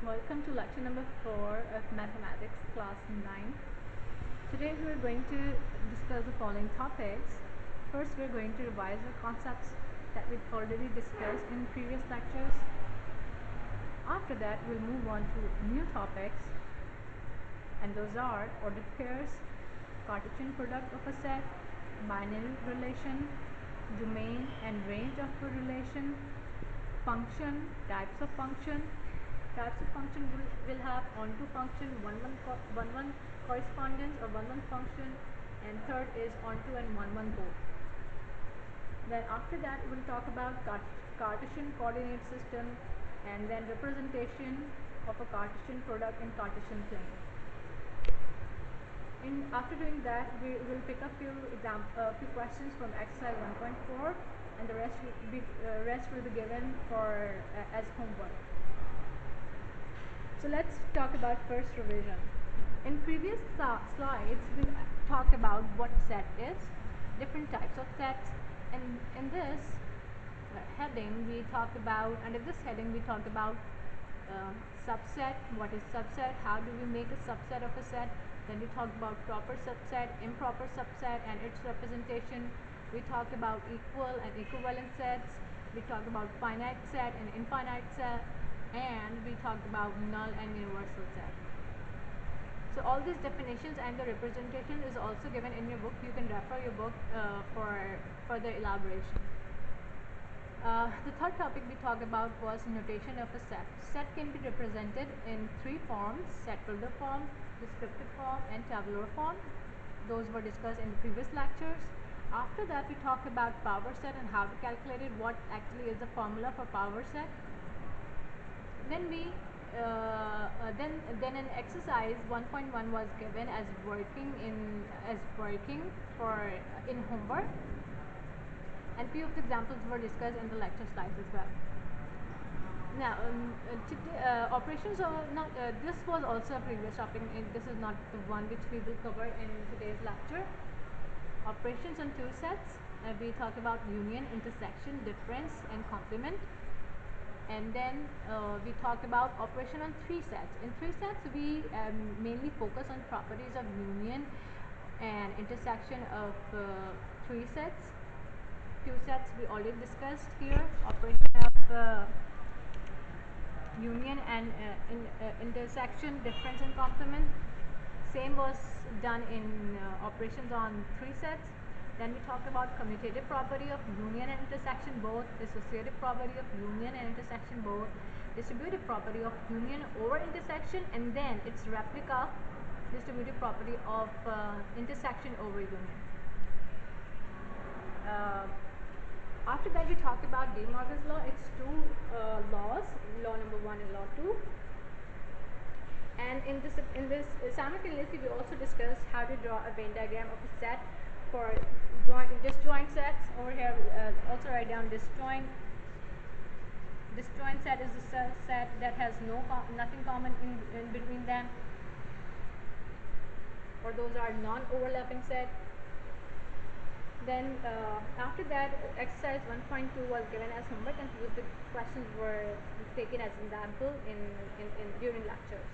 Welcome to lecture number 4 of mathematics class 9. Today we are going to discuss the following topics. First, we are going to revise the concepts that we've already discussed in previous lectures. After that, we'll move on to new topics, and those are ordered pairs, Cartesian product of a set, binary relation, domain and range of a relation, function, types of function. Types of function will have onto function, one-one correspondence or one-one function, and third is onto and one-one both. Then after that we'll talk about Cartesian coordinate system, and then representation of a Cartesian product in Cartesian plane. After doing that, we will pick up few questions from exercise 1.4, and the rest will be given for as homework. So let's talk about first revision. In previous slides, we talked about what set is, different types of sets, and in this heading we talked about, under this heading we talked about subset, what is subset, how do we make a subset of a set. Then we talked about proper subset, improper subset and its representation. We talked about equal and equivalent sets. We talked about finite set and infinite set, and we talked about null and universal set. So all these definitions and the representation is also given in your book. You can refer your book for further elaboration. The third topic we talked about was notation of a set. Set can be represented in three forms: set builder form, descriptive form and tabular form. Those were discussed in the previous lectures. After that we talked about power set and how to calculate it, what actually is the formula for power set. Then then an exercise 1.1 was given as working for in homework, and few of the examples were discussed in the lecture slides as well. Now operations are not this was also a previous topic, and this is not the one which we will cover in today's lecture. Operations on two sets, we talk about union, intersection, difference and complement. And then we talked about operation on three sets. In three sets we mainly focus on properties of union and intersection of three sets. Two sets we already discussed here: operation of union and intersection, difference and complement. Same was done in operations on three sets. Then we talked about commutative property of union and intersection both, dissociative property of union and intersection both, distributive property of union over intersection, and then its replica, distributive property of intersection over union. After that we talked about De Morgan's law, its two laws, law number 1 and law 2. And in this simultaneously we also discussed how to draw a Venn diagram of a set for disjoint sets. Over here also write down disjoint. Disjoint set is a set that has nothing common in between them, or those are non-overlapping set. Then after that exercise 1.2 was given as homework, and few of the questions were taken as example in during lectures.